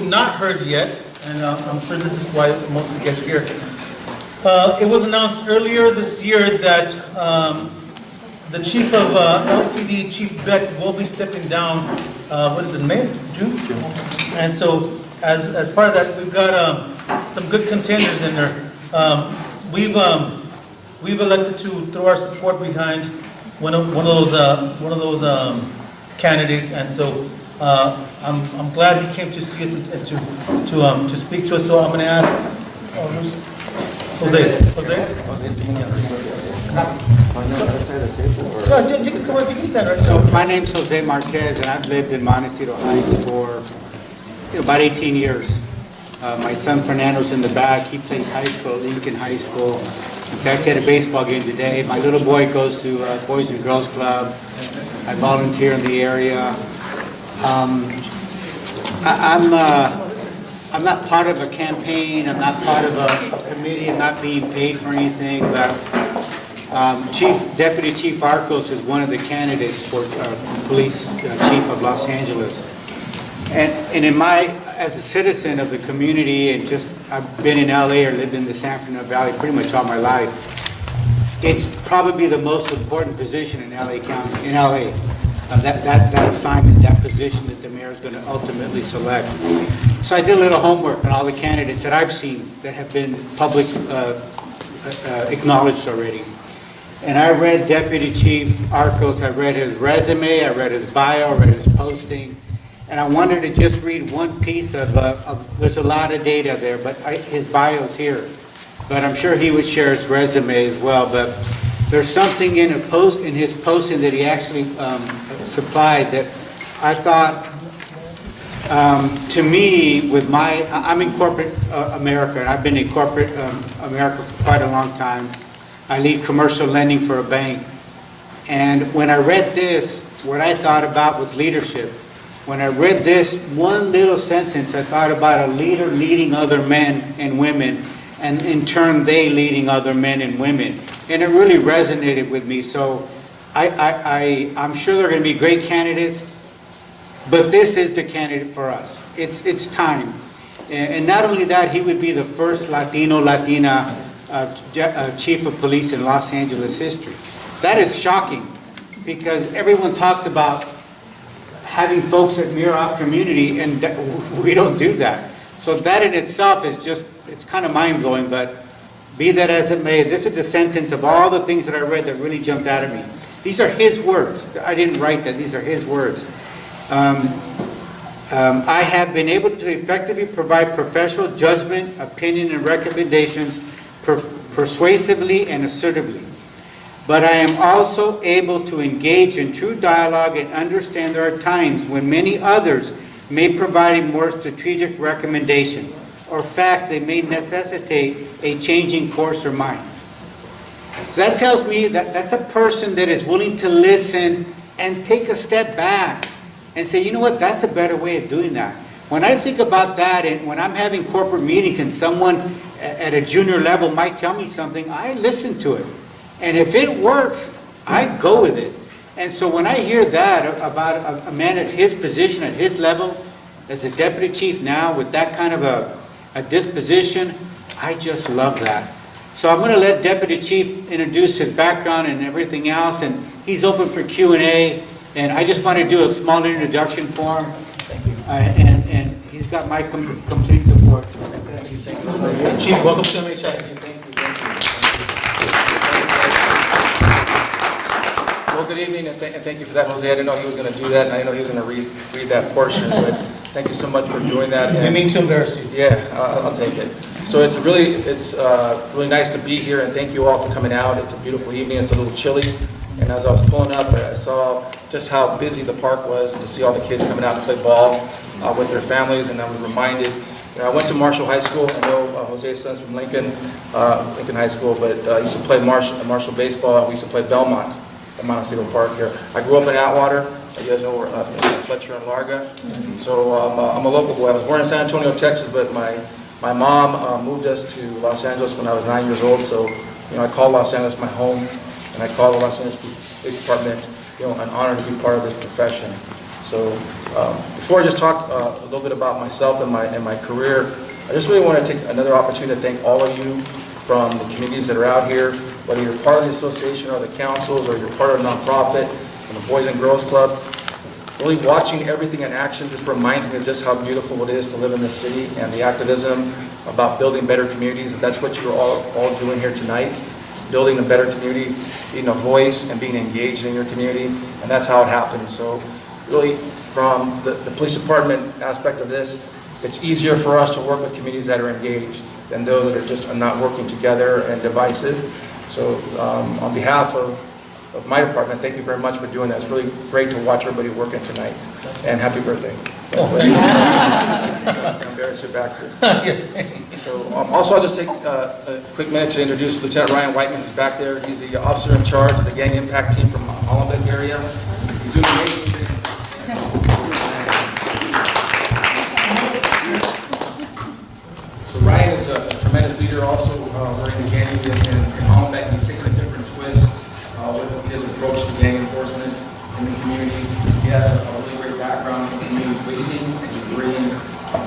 Not heard yet, and I'm sure this is why most of you guys are here. It was announced earlier this year that the chief of LPD, Chief Beck, will be stepping down. What is it, May, June? June. And so, as part of that, we've got some good contenders in there. We've elected to throw our support behind one of those candidates, and so. I'm glad he came to see us and to speak to us. So I'm going to ask Jose. You can come up. You can stand right. So my name's Jose Marquez, and I've lived in Montecito Heights for about 18 years. My son Fernando's in the back. He plays high school, Lincoln High School. In fact, he had a baseball game today. My little boy goes to Boys and Girls Club. I volunteer in the area. I'm not part of a campaign, I'm not part of a committee, I'm not being paid for anything, but Deputy Chief Arcos is one of the candidates for police chief of Los Angeles. And as a citizen of the community, and I've been in LA or lived in the San Fernando Valley pretty much all my life, it's probably the most important position in LA County, in LA. That assignment, that position that the mayor is going to ultimately select. So I did a little homework on all the candidates that I've seen that have been public acknowledged already. And I read Deputy Chief Arcos, I read his resume, I read his bio, I read his posting, and I wanted to just read one piece of there's a lot of data there, but his bio's here. But I'm sure he would share his resume as well. But there's something in his posting that he actually supplied that I thought, to me, I'm in corporate America, and I've been in corporate America for quite a long time. I lead commercial lending for a bank. And when I read this, what I thought about was leadership. When I read this one little sentence, I thought about a leader leading other men and women, and in turn, they leading other men and women. And it really resonated with me. So I'm sure there are going to be great candidates, but this is the candidate for us. It's time. And not only that, he would be the first Latina chief of police in Los Angeles history. That is shocking, because everyone talks about having folks that mirror our community, and we don't do that. So that in itself is it's kind of mind-blowing, but be that as it may, this is the sentence of all the things that I read that really jumped out at me. These are his words. I didn't write that. These are his words. I have been able to effectively provide professional judgment, opinion, and recommendations persuasively and assertively. But I am also able to engage in true dialogue and understand there are times when many others may provide a more strategic recommendation or facts that may necessitate a changing course or mind. So that tells me that that's a person that is willing to listen and take a step back and say, you know what, that's a better way of doing that. When I think about that, and when I'm having corporate meetings and someone at a junior level might tell me something, I listen to it. And if it works, I go with it. And so when I hear that about a man at his position, at his level, as a deputy chief now, with that kind of a disposition, I just love that. So I'm going to let Deputy Chief introduce his background and everything else, and he's open for Q&A, and I just want to do a small introduction for him. Thank you. And he's got my complete support. Thank you. Thank you. Chief, welcome to MHI. Thank you. Well, good evening, and thank you for that, Jose. I didn't know he was going to do that, and I didn't know he was going to read that portion, but thank you so much for doing that. I mean to embarrass you. Yeah, I'll take it. So it's really nice to be here, and thank you all for coming out. It's a beautiful evening. It's a little chilly, and as I was pulling up, I saw just how busy the park was, and to see all the kids coming out to play ball with their families, and I was reminded. I went to Marshall High School. I know Jose's son's from Lincoln High School, but I used to play Marshall baseball, and we used to play Belmont at Montecito Park here. I grew up in Atwater. You guys know where Fletcher and Larga. So I'm a local boy. I was born in San Antonio, Texas, but my mom moved us to Los Angeles when I was 9 years old. So I call Los Angeles my home, and I call the Los Angeles Police Department an honor to be part of this profession. So Before I just talk a little bit about myself and my career, I just really want to take another opportunity to thank all of you from the communities that are out here, whether you're part of the association or the councils, or you're part of a nonprofit, and the Boys and Girls Club. Really watching everything in action just reminds me of just how beautiful it is to live in this city, and the activism about building better communities. And that's what you're all doing here tonight, building a better community, being a voice and being engaged in your community, and that's how it happens. So really, from the police department aspect of this, it's easier for us to work with communities that are engaged than those that are just not working together and divisive. So on behalf of my department, thank you very much for doing that. It's really great to watch everybody working tonight. And happy birthday. Oh, thank you. I'm embarrassed you're back here. So also I'll just take a quick minute to introduce Lieutenant Ryan Whiteman, who's back there. He's the officer in charge of the gang impact team from Hollenbeck area. He's doing amazing things. So Ryan is a tremendous leader also. We're in the gang in Hollenbeck. He's taking a different twist with his approach to gang enforcement in the community. He has a really great background in community policing. He's bringing a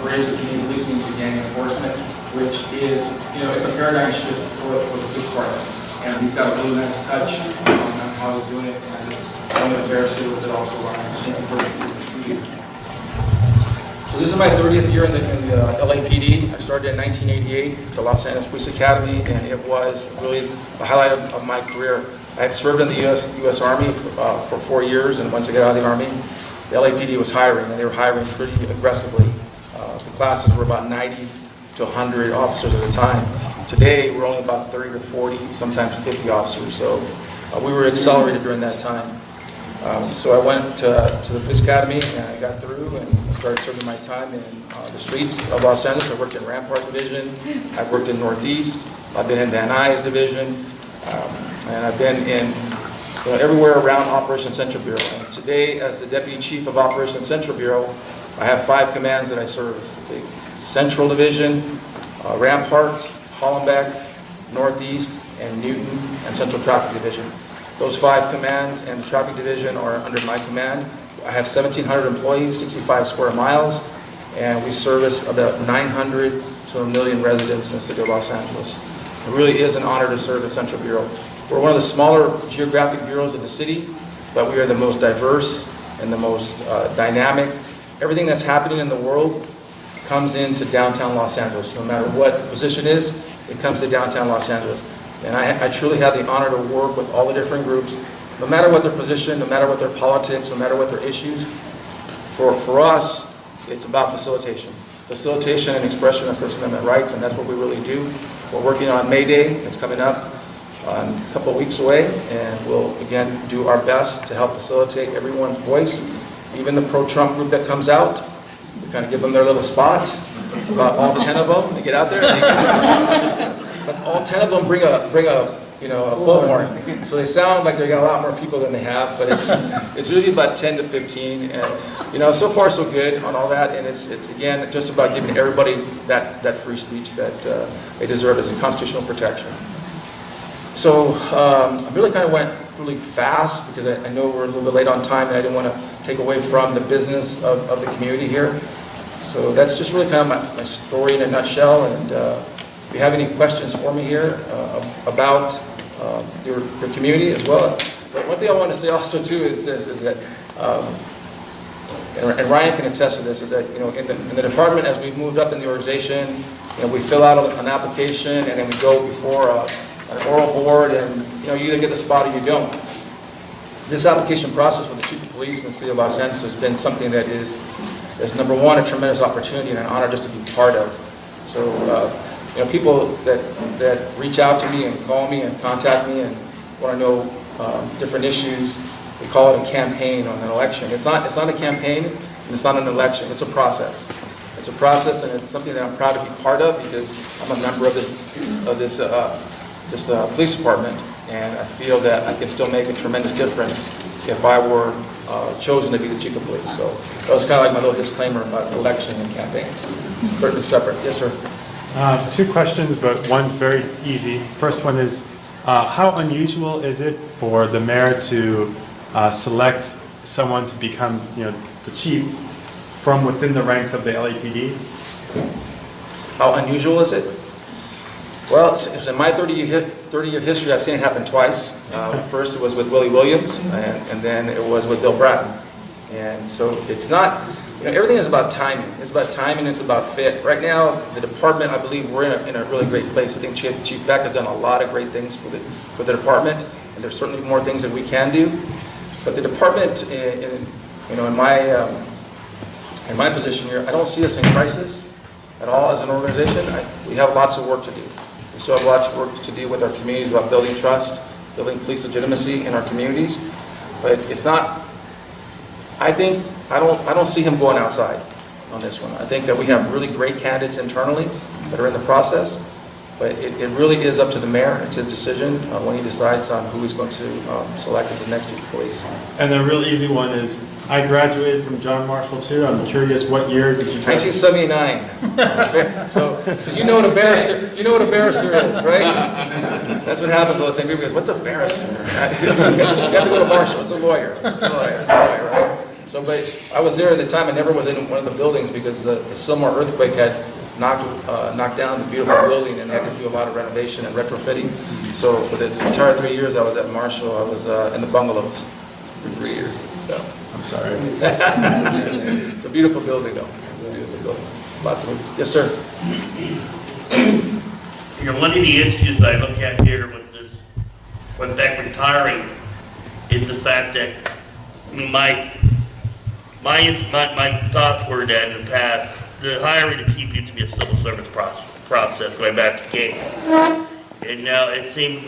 bridge of community policing to gang enforcement, which is, it's a paradigm shift for the police department. And he's got a really nice touch on how he's doing it. And I just want to embarrass you a little bit also, Ryan. Thank you for you. So this is my 30th year in the LAPD. I started in 1988 at the Los Angeles Police Academy, and it was really the highlight of my career. I had served in the U.S. Army for 4 years, and once I got out of the Army, the LAPD was hiring, and they were hiring pretty aggressively. The classes were about 90 to 100 officers at a time. Today, we're only about 30 to 40, sometimes 50 officers, so we were accelerated during that time. So I went to the police academy, and I got through and started serving my time in the streets of Los Angeles. I worked in Rampart Division, I've worked in Northeast, I've been in Van Nuys Division, and I've been in everywhere around Operation Central Bureau. And today, as the Deputy Chief of Operation Central Bureau, I have 5 commands that I service. The Central Division, Rampart, Hollenbeck, Northeast, and Newton, and Central Traffic Division. Those 5 commands and the Traffic Division are under my command. I have 1,700 employees, 65 square miles, and we service about 900 to 1 million residents in the city of Los Angeles. It really is an honor to serve at Central Bureau. We're one of the smaller geographic bureaus of the city, but we are the most diverse and the most dynamic. Everything that's happening in the world comes into downtown Los Angeles. No matter what the position is, it comes to downtown Los Angeles. And I truly have the honor to work with all the different groups, no matter what their position, no matter what their politics, no matter what their issues. For us, it's about facilitation. Facilitation and expression of First Amendment rights, and that's what we really do. We're working on May Day. It's coming up a couple of weeks away, and we'll, again, do our best to help facilitate everyone's voice, even the pro-Trump group that comes out. We kind of give them their little spot, about all 10 of them. They get out there, but all 10 of them bring a bullhorn. So they sound like they got a lot more people than they have, but it's really about 10 to 15. And so far so good on all that. And it's again just about giving everybody that free speech that they deserve as a constitutional protection. So I really kind of went really fast because I know we're a little bit late on time, and I didn't want to take away from the business of the community here. So that's just really kind of my story in a nutshell. And if you have any questions for me here about your community as well. But one thing I want to say also too is this, is that, and Ryan can attest to this, is that in the department, as we've moved up in the organization, we fill out an application, and then we go before an oral board, and you either get the spot or you don't. This application process with the Chief of Police in the city of Los Angeles has been something that is number one, a tremendous opportunity and an honor just to be part of. So people that reach out to me and call me and contact me and want to know different issues, we call it a campaign on an election. It's not a campaign, and it's not an election. It's a process. It's a process, and it's something that I'm proud to be part of because I'm a member of this police department, and I feel that I can still make a tremendous difference if I were chosen to be the chief of police. So that was kind of like my little disclaimer about election and campaigns. It's certainly separate. Yes, sir. 2 questions, but one's very easy. First one is, how unusual is it for the mayor to select someone to become, the chief from within the ranks of the LAPD? How unusual is it? Well, it's in my 30-year history, I've seen it happen twice. First, it was with Willie Williams, and then it was with Bill Bratton. And so it's not, everything is about timing. It's about timing, it's about fit. Right now, the department, I believe we're in a really great place. I think Chief Beck has done a lot of great things for the department, and there's certainly more things that we can do. But the department, in my position here, I don't see us in crisis at all as an organization. We have lots of work to do. We still have lots of work to do with our communities about building trust, building police legitimacy in our communities. But it's not, I don't see him going outside on this one. I think that we have really great candidates internally that are in the process, but it really is up to the mayor. It's his decision when he decides on who he's going to select as his next chief of police. And the real easy one is, I graduated from John Marshall too. I'm curious, what year did you graduate? 1979. So you know what a barrister is, right? That's what happens all the time. People go, what's a barrister? You have to go to Marshall. It's a lawyer. It's a lawyer, right? So, but I was there at the time. I never was in one of the buildings because the Sylmar earthquake had knocked down the beautiful building and had to do a lot of renovation and retrofitting. So for the entire 3 years I was at Marshall, I was in the bungalows for 3 years. So I'm sorry. it's a beautiful building, though. It's a beautiful building. Lots of it. Yes, sir. One of the issues I look at here with Beck retiring is the fact that my thoughts were that in the past, the hiring of chief used to be a civil service process going back to Gates. And now it seems,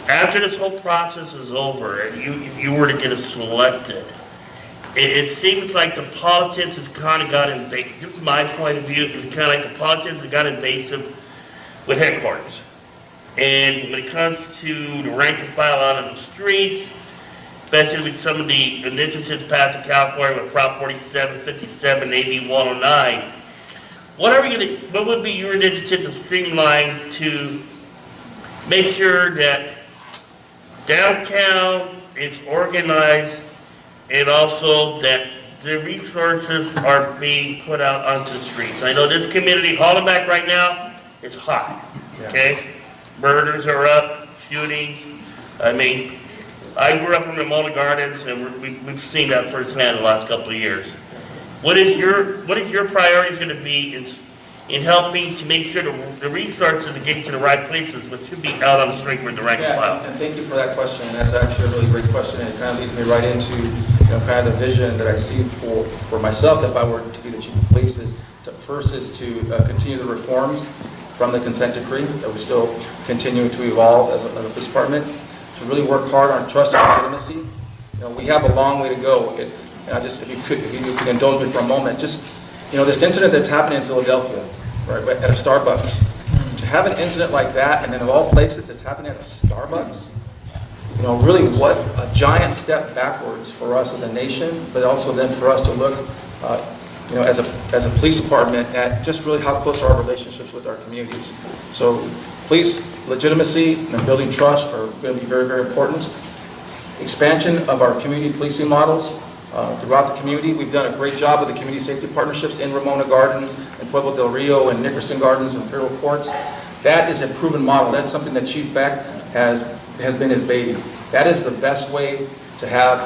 after this whole process is over, and you were to get selected, it seems like the politics has kind of got invasive. This is my point of view. It's kind of like the politics has got invasive with headquarters. And when it comes to the rank and file out on the streets, especially with some of the initiatives passed in California with Prop 47, 57, AB 109, what would be your initiative to streamline to make sure that downtown is organized and also that the resources are being put out onto the streets? I know this community, Hollenbeck right now, is hot, okay? Murders are up, shootings. I grew up in Ramona Gardens, and we've seen that firsthand the last couple of years. What is your priority going to be in helping to make sure the resources are getting to the right places, which should be out on the street with the rank and file? And thank you for that question. And that's actually a really great question, and it kind of leads me right into kind of the vision that I see for myself if I were to be the chief of police. First is to continue the reforms from the consent decree that we're still continuing to evolve as a police department. To really work hard on trust and legitimacy. We have a long way to go. If you could indulge me for a moment, just this incident that's happening in Philadelphia, right, at a Starbucks. To have an incident like that, and then of all places, it's happening at a Starbucks. Really, what a giant step backwards for us as a nation, but also then for us to look, as a police department at just really how close are our relationships with our communities. So, police legitimacy and building trust are going to be very, very important. Expansion of our community policing models throughout the community. We've done a great job with the community safety partnerships in Ramona Gardens, and Pueblo del Rio, and Nickerson Gardens, and Imperial Courts. That is a proven model. That's something that Chief Beck has been his baby. That is the best way to have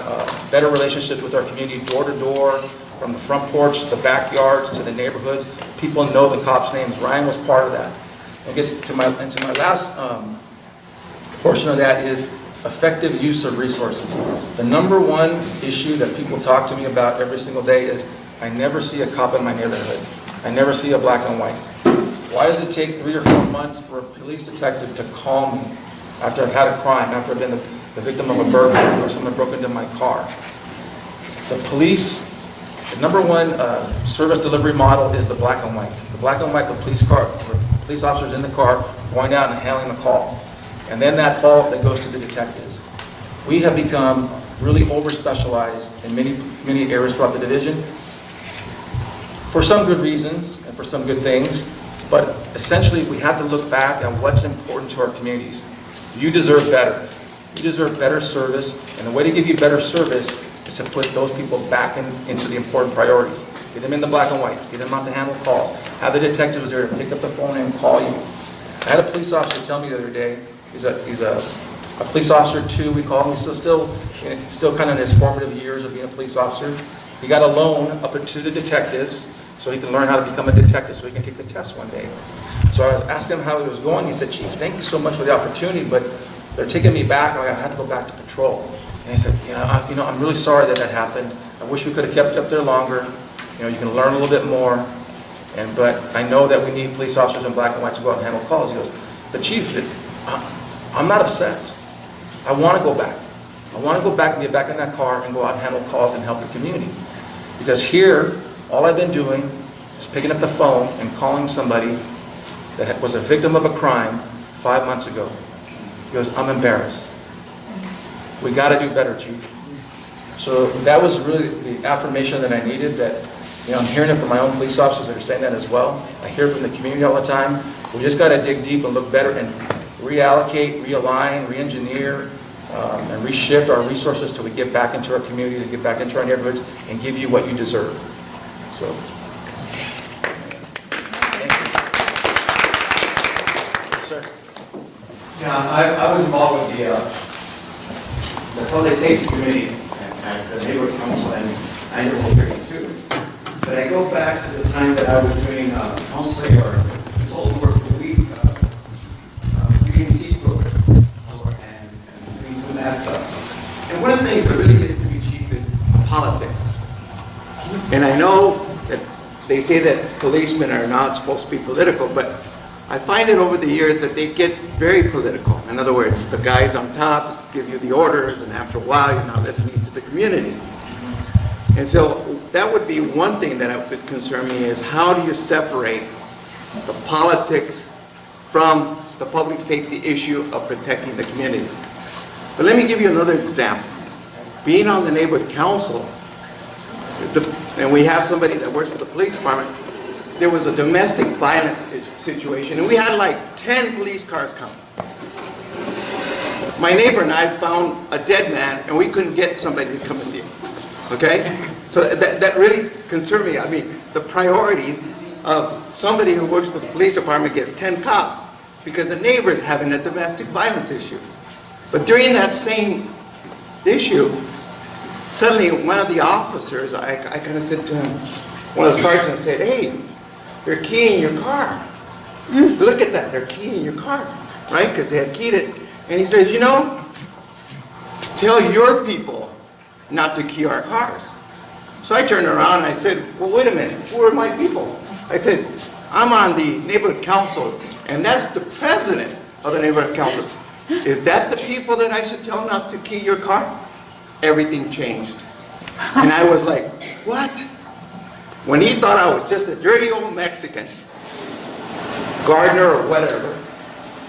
better relationships with our community, door to door, from the front porch to the backyards to the neighborhoods. People know the cops' names. Ryan was part of that. I guess to my last portion of that is effective use of resources. The number one issue that people talk to me about every single day is I never see a cop in my neighborhood. I never see a black and white. Why does it take 3 or 4 months for a police detective to call me after I've had a crime, after I've been the victim of a burglary or someone broke into my car? The police, the number one service delivery model is the black and white. The black and white with police officers in the car going out and handling the call. And then that follow-up that goes to the detectives. We have become really over-specialized in many areas throughout the division for some good reasons and for some good things, but essentially we have to look back at what's important to our communities. You deserve better. You deserve better service, and the way to give you better service is to put those people back into the important priorities. Get them in the black and whites, get them out to handle calls, have the detectives there to pick up the phone and call you. I had a police officer tell me the other day, he's a police officer too, we call him, he's still kind of in his formative years of being a police officer. He got a loan up to the detectives so he can learn how to become a detective so he can take the test one day. So I was asking him how it was going. He said, Chief, thank you so much for the opportunity, but they're taking me back and I have to go back to patrol. And he said, yeah, I'm really sorry that happened. I wish we could have kept you up there longer. You can learn a little bit more. But I know that we need police officers in black and white to go out and handle calls. He goes, but Chief, I'm not upset. I want to go back. I want to go back and get back in that car and go out and handle calls and help the community. Because here, all I've been doing is picking up the phone and calling somebody that was a victim of a crime 5 months ago. He goes, I'm embarrassed. We got to do better, Chief. So that was really the affirmation that I needed, that I'm hearing it from my own police officers that are saying that as well. I hear it from the community all the time. We just got to dig deep and look better and reallocate, realign, re-engineer, and reshift our resources till we get back into our community, to get back into our neighborhoods, and give you what you deserve. So, thank you. Yes, sir. Yeah, I was involved with the Public Safety Committee and the Neighborhood Council and Annual Hearing too. But I go back to the time that I was doing counseling or consultant work for UNC program and doing some of that stuff. And one of the things that really gets to me, Chief, is politics. And I know that they say that policemen are not supposed to be political, but I find it over the years that they get very political. In other words, the guys on top give you the orders, and after a while, you're not listening to the community. And so that would be one thing that would concern me, is how do you separate the politics from the public safety issue of protecting the community? But let me give you another example. Being on the neighborhood council, and we have somebody that works for the police department, there was a domestic violence situation, and we had like 10 police cars come. My neighbor and I found a dead man, and we couldn't get somebody to come and see him. Okay? So that really concerned me. I mean, the priorities of somebody who works for the police department gets 10 cops because the neighbor is having a domestic violence issue. But during that same issue, suddenly one of the officers, I kind of said to him, one of the sergeants said, hey, they're keying your car. Look at that, they're keying your car, right? Because they had keyed it. And he says, tell your people not to key our cars. So I turned around and I said, well, wait a minute, who are my people? I said, I'm on the neighborhood council, and that's the president of the neighborhood council. Is that the people that I should tell not to key your car? Everything changed. And I was like, what? When he thought I was just a dirty old Mexican, gardener or whatever,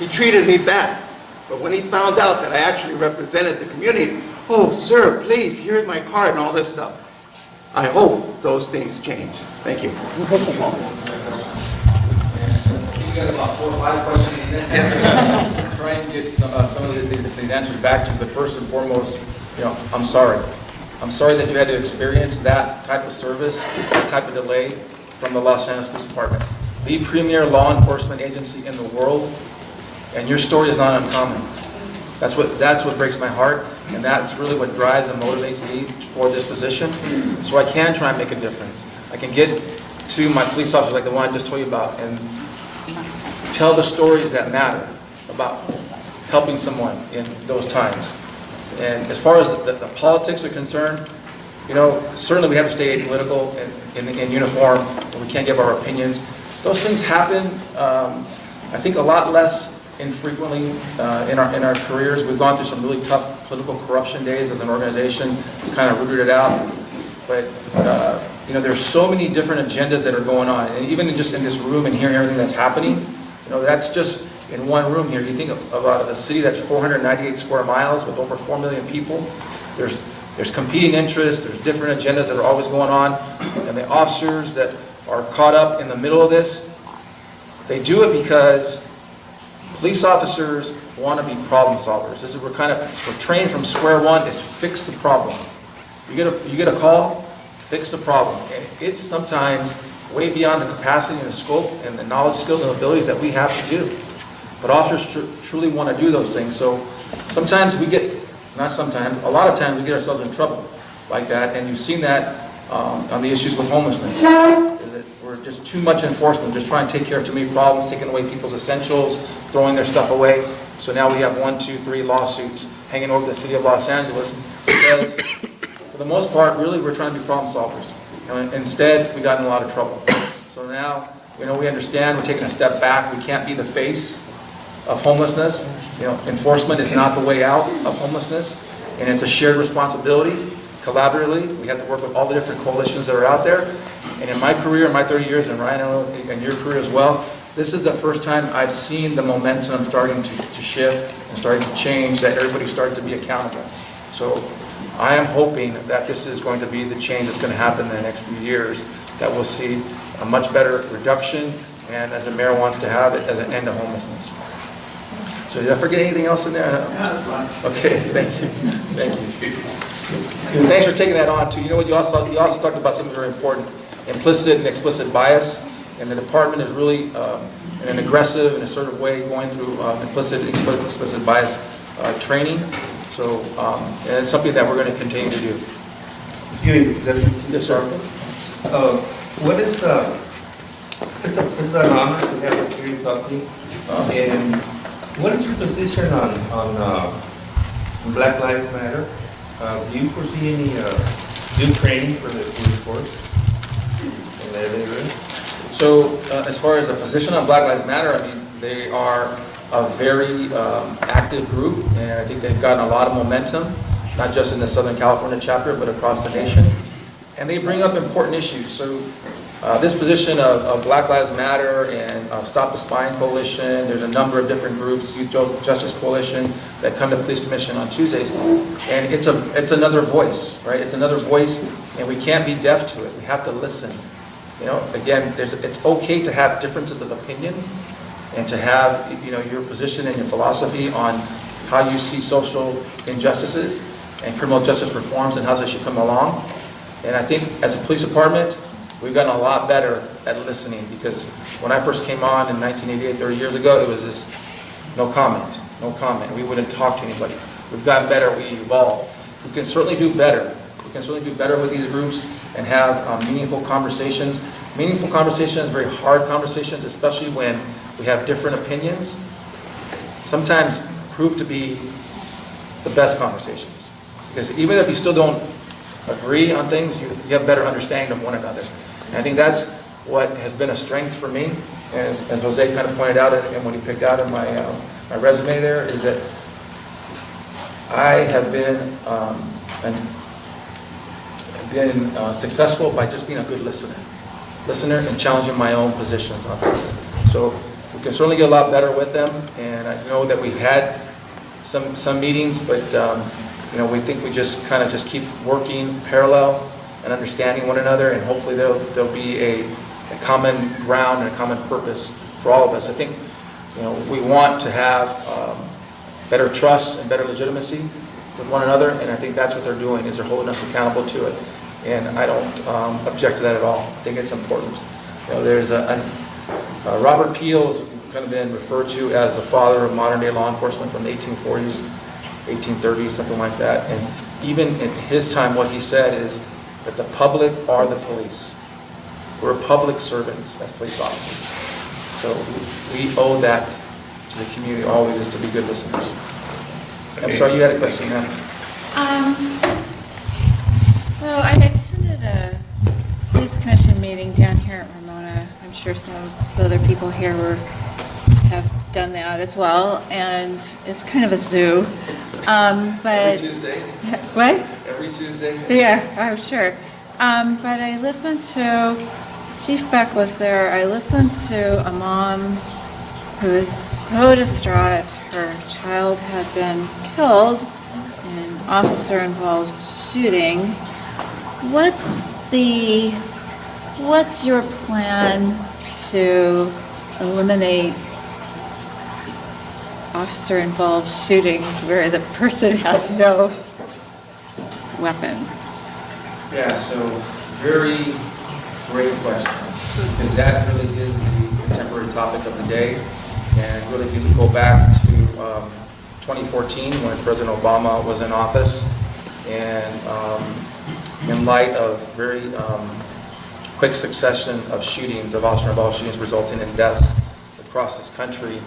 he treated me bad. But when he found out that I actually represented the community, oh, sir, please, here's my card and all this stuff. I hope those things change. Thank you. You got about 4 or 5 questions. I'll try and get some of these answers back to you, but first and foremost, I'm sorry. I'm sorry that you had to experience that type of service, that type of delay from the Los Angeles Police Department. The premier law enforcement agency in the world, and your story is not uncommon. That's what breaks my heart, and that's really what drives and motivates me for this position. So I can try and make a difference. I can get to my police officers like the one I just told you about and tell the stories that matter about helping someone in those times. And as far as the politics are concerned, certainly we have to stay apolitical and in uniform, and we can't give our opinions. Those things happen, I think, a lot less infrequently in our careers. We've gone through some really tough political corruption days as an organization. It's kind of rooted it out. But there's so many different agendas that are going on, and even just in this room and hearing everything that's happening, that's just in one room here. You think about a city that's 498 square miles with over 4 million people. There's competing interests. There's different agendas that are always going on, and the officers that are caught up in the middle of this, they do it because police officers want to be problem solvers. We're trained from square one is fix the problem. You get a call, fix the problem. And it's sometimes way beyond the capacity and the scope and the knowledge, skills, and abilities that we have to do. But officers truly want to do those things. So sometimes we get, not sometimes, a lot of times we get ourselves in trouble like that. And you've seen that on the issues with homelessness. Is that we're just too much enforcement, just trying to take care of too many problems, taking away people's essentials, throwing their stuff away. So now we have 1, 2, 3 lawsuits hanging over the city of Los Angeles because, for the most part, really we're trying to be problem solvers. And instead, we got in a lot of trouble. So now, we understand, we're taking a step back. We can't be the face of homelessness. Enforcement is not the way out of homelessness, and it's a shared responsibility. Collaboratively, we have to work with all the different coalitions that are out there. And in my career, in my 30 years, and Ryan, I know in your career as well, this is the first time I've seen the momentum starting to shift and starting to change, that everybody's starting to be accountable. So I am hoping that this is going to be the change that's going to happen in the next few years, that we'll see a much better reduction, and as the mayor wants to have it, as an end to homelessness. So did I forget anything else in there? Okay, thank you. Thank you. Thanks for taking that on too. You know what, you also talked about something very important, implicit and explicit bias. And the department is really in an aggressive and assertive way going through implicit and explicit bias training. So and it's something that we're going to continue to do. Excuse me, Yes, sir. what is it's an honor to have you here in Buckley. And what is your position on Black Lives Matter? Do you foresee any new training for the police force in that area? So as far as a position on Black Lives Matter, I mean, they are a very active group, and I think they've gotten a lot of momentum, not just in the Southern California chapter, but across the nation. And they bring up important issues. So this position of Black Lives Matter and Stop the Spying Coalition, there's a number of different groups, Youth Justice Coalition, that come to Police Commission on Tuesdays. And it's another voice, right? It's another voice, and we can't be deaf to it. We have to listen. Again, it's okay to have differences of opinion and to have, your position and your philosophy on how you see social injustices and criminal justice reforms and how they should come along. And I think as a police department, we've gotten a lot better at listening, because when I first came on in 1988, 30 years ago, it was just no comment. We wouldn't talk to anybody. We've gotten better, we evolved. We can certainly do better. We can certainly do better with these groups and have meaningful conversations. Meaningful conversations, very hard conversations, especially when we have different opinions, sometimes prove to be the best conversations. Because even if you still don't agree on things, you have better understanding of one another. And I think that's what has been a strength for me, as Jose kind of pointed out, and when he picked out in my resume there, is that I have been successful by just being a good listener and challenging my own positions on things. So we can certainly get a lot better with them, and I know that we've had some meetings, but we think we just kind of just keep working parallel and understanding one another, and hopefully there'll be a common ground and a common purpose for all of us. I think we want to have better trust and better legitimacy with one another, and I think that's what they're doing, is they're holding us accountable to it. And I don't object to that at all. I think it's important. There's Robert Peel has kind of been referred to as the father of modern day law enforcement from the 1840s, 1830s, something like that. And even in his time, what he said is that the public are the police. We're public servants as police officers. So we owe that to the community always, is to be good listeners. I'm sorry, you had a question, ma'am. So I attended a police commission meeting down here at Ramona. I'm sure some of the other people here have done that as well, and it's kind of a zoo. But Every Tuesday? What? Every Tuesday? Yeah, I'm sure. But I listened to, Chief Beck was there. I listened to a mom who was so distraught. Her child had been killed in an officer-involved shooting. What's your plan to eliminate officer-involved shootings where the person has no weapon? Yeah, so very great question, because that really is the contemporary topic of the day. And really, if you go back to 2014, when President Obama was in office, and in light of very quick succession of shootings, of officer-involved shootings resulting in deaths across this country,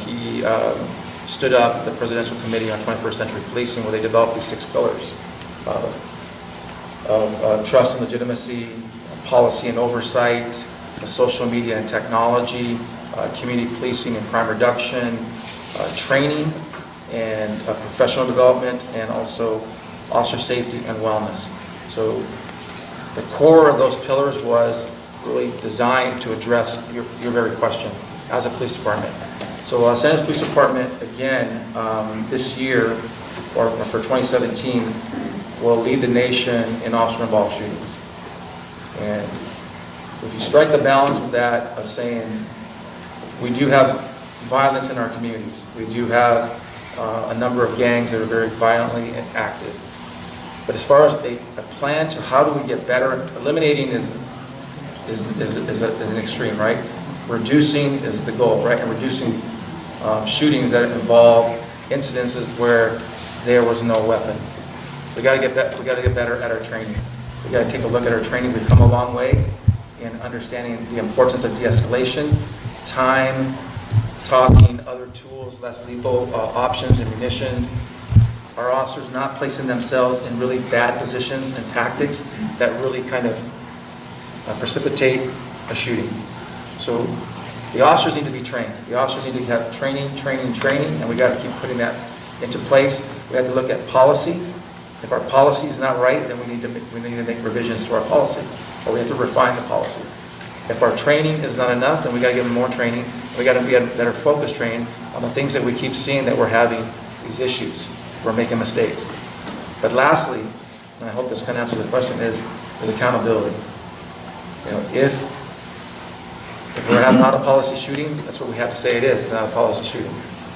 he stood up the Presidential Committee on 21st Century Policing, where they developed these 6 pillars of trust and legitimacy, policy and oversight, social media and technology, community policing and crime reduction, training and professional development, and also officer safety and wellness. So the core of those pillars was really designed to address your very question as a police department. So Los Angeles Police Department, again, this year, or for 2017, will lead the nation in officer-involved shootings. And if you strike the balance with that of saying, we do have violence in our communities. We do have a number of gangs that are very violently active. But as far as a plan to how do we get better, eliminating is an extreme, right? Reducing is the goal, right? And reducing shootings that involve incidences where there was no weapon. We got to get better at our training. We got to take a look at our training. We've come a long way in understanding the importance of de-escalation, time, talking, other tools, less lethal options and munitions. Our officers not placing themselves in really bad positions and tactics that really kind of precipitate a shooting. So the officers need to be trained. The officers need to have training, and we got to keep putting that into place. We have to look at policy. If our policy is not right, then we need to make revisions to our policy, or we have to refine the policy. If our training is not enough, then we got to give them more training. We got to be better focus trained on the things that we keep seeing that we're having these issues. We're making mistakes. But lastly, and I hope this can answer the question, is accountability. You know, if we're having not a policy shooting, that's what we have to say it is. It's not a policy shooting,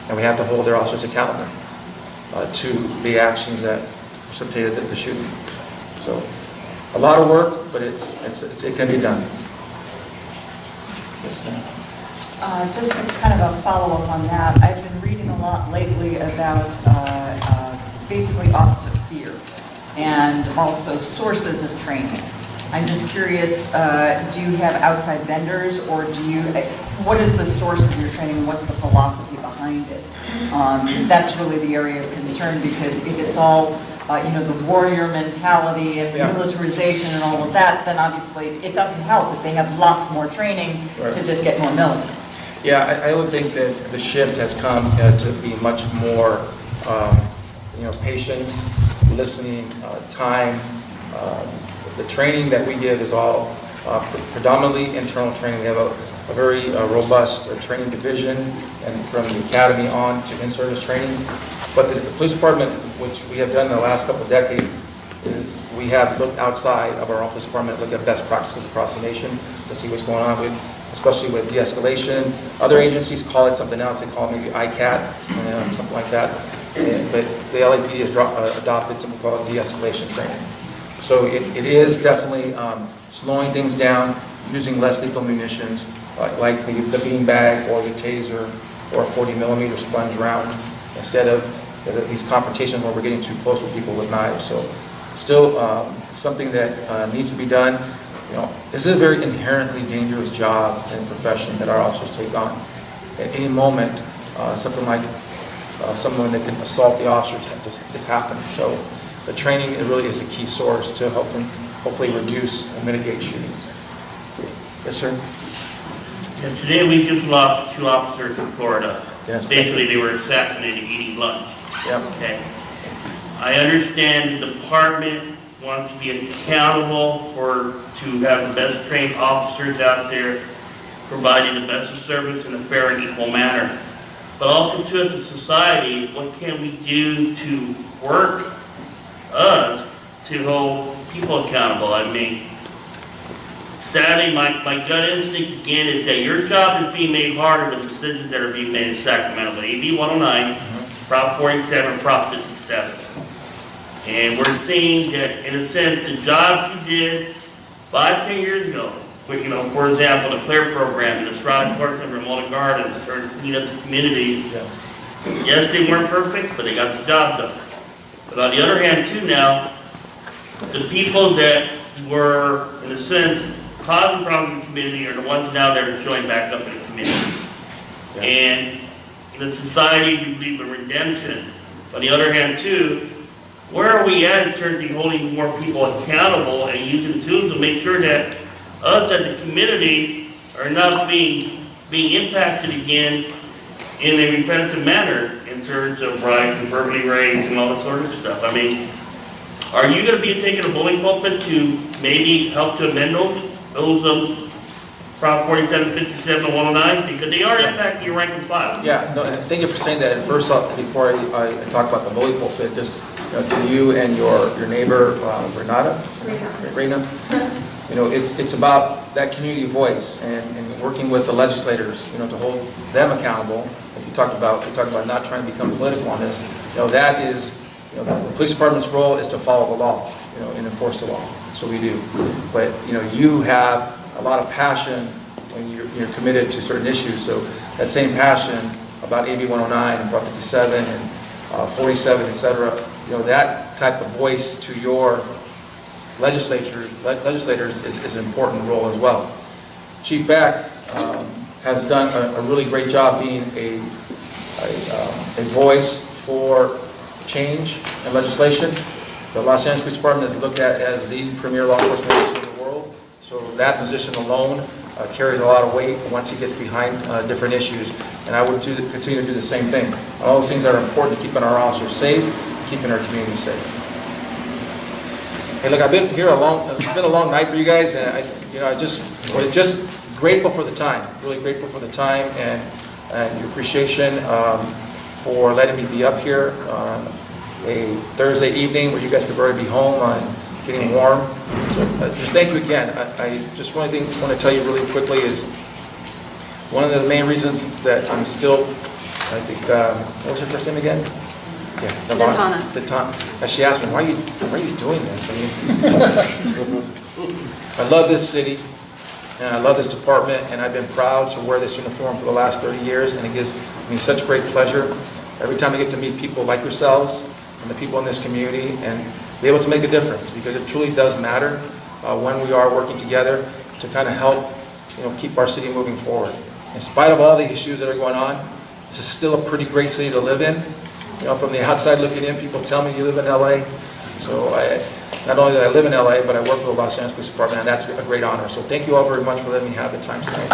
and we have to hold their officers accountable to the actions that precipitated the shooting. So, a lot of work, but it can be done. Yes, ma'am. Just a kind of a follow-up on that, I've been reading a lot lately about basically officer fear and also sources of training. I'm just curious, do you have outside vendors, or what is the source of your training and what's the philosophy behind it? That's really the area of concern, because if it's all the warrior mentality and militarization and all of that, then obviously it doesn't help if they have lots more training to just get more militant. Yeah, I would think that the shift has come to be much more, patience, listening, time. The training that we give is all predominantly internal training. We have a very robust training division, and from the academy on to in-service training. But the police department, which we have done in the last couple of decades, is we have looked outside of our own police department, look at best practices across the nation to see what's going on with, especially with de-escalation. Other agencies call it something else. They call it maybe ICAT, something like that. But the LAPD has adopted something called de-escalation training. So it is definitely slowing things down, using less lethal munitions, like the beanbag or the taser or a 40mm sponge round, instead of these confrontations where we're getting too close with people with knives. So still something that needs to be done. This is a very inherently dangerous job and profession that our officers take on. At any moment, something like someone that can assault the officers just happens. So the training really is a key source to hopefully reduce and mitigate shootings. Yes, sir? And today we just lost 2 officers in Florida. Yes. Basically, they were assassinated eating lunch. Yep. Okay. I understand the department wants to be accountable to have the best trained officers out there, providing the best of service in a fair and equal manner. But also, too, as a society, what can we do to work us to hold people accountable? I mean, sadly, my gut instinct again is that your job is being made harder with decisions that are being made in Sacramento. With AB 109, Prop 47, Prop 57. And we're seeing that, in a sense, the jobs you did 5, 10 years ago, but, you know, for example, the CLEAR program, the Stride Park Center, Mullen Gardens, started to clean up the community. Yes, they weren't perfect, but they got the job done. But on the other hand, too, now, the people that were, in a sense, causing problems in the community are the ones now that are showing back up in the community. And in the society, we believe in redemption. On the other hand, too, where are we at in terms of holding more people accountable and using tools to make sure that us as a community are not being impacted again in a repetitive manner in terms of riots and verbally raised and all that sort of stuff? I mean, are you going to be taking a bullying pulpit to maybe help to amend those Prop 47, 57, and 109? Because they are impacting your rank and file. Yeah, no, and thank you for saying that. And first off, before I talk about the bully pulpit, just to you and your neighbor, Rena, you know, it's about that community voice and working with the legislators, you know, to hold them accountable. Like we talked about not trying to become political on this. You know, that is, you know, the police department's role is to follow the law, you know, and enforce the law. So we do. But, you know, you have a lot of passion when you're committed to certain issues. So that same passion about AB 109 and Prop 57 and 47, et cetera, you know, that type of voice to your legislators is an important role as well. Chief Beck has done a really great job being a voice for change and legislation. The Los Angeles Police Department is looked at as the premier law enforcement agency in the world. So that position alone carries a lot of weight once he gets behind different issues. And I would continue to do the same thing. All those things that are important to keeping our officers safe, keeping our community safe. Hey, look, I've been here it's been a long night for you guys, and I just grateful for the time, really grateful for the time and your appreciation for letting me be up here on a Thursday evening where you guys could already be home and getting warm. So just thank you again. I just want to tell you really quickly is one of the main reasons that I'm still, I think, what was your first name again? Yeah, Latana. And she asked me, why are you doing this? I mean, I love this city, and I love this department, and I've been proud to wear this uniform for the last 30 years, and it gives me such great pleasure every time I get to meet people like yourselves and the people in this community and be able to make a difference, because it truly does matter when we are working together to kind of help, you know, keep our city moving forward. In spite of all the issues that are going on, this is still a pretty great city to live in. You know, from the outside looking in, people tell me you live in LA. So not only do I live in LA, but I work for the Los Angeles Police Department, and that's a great honor. So thank you all very much for letting me have the time tonight.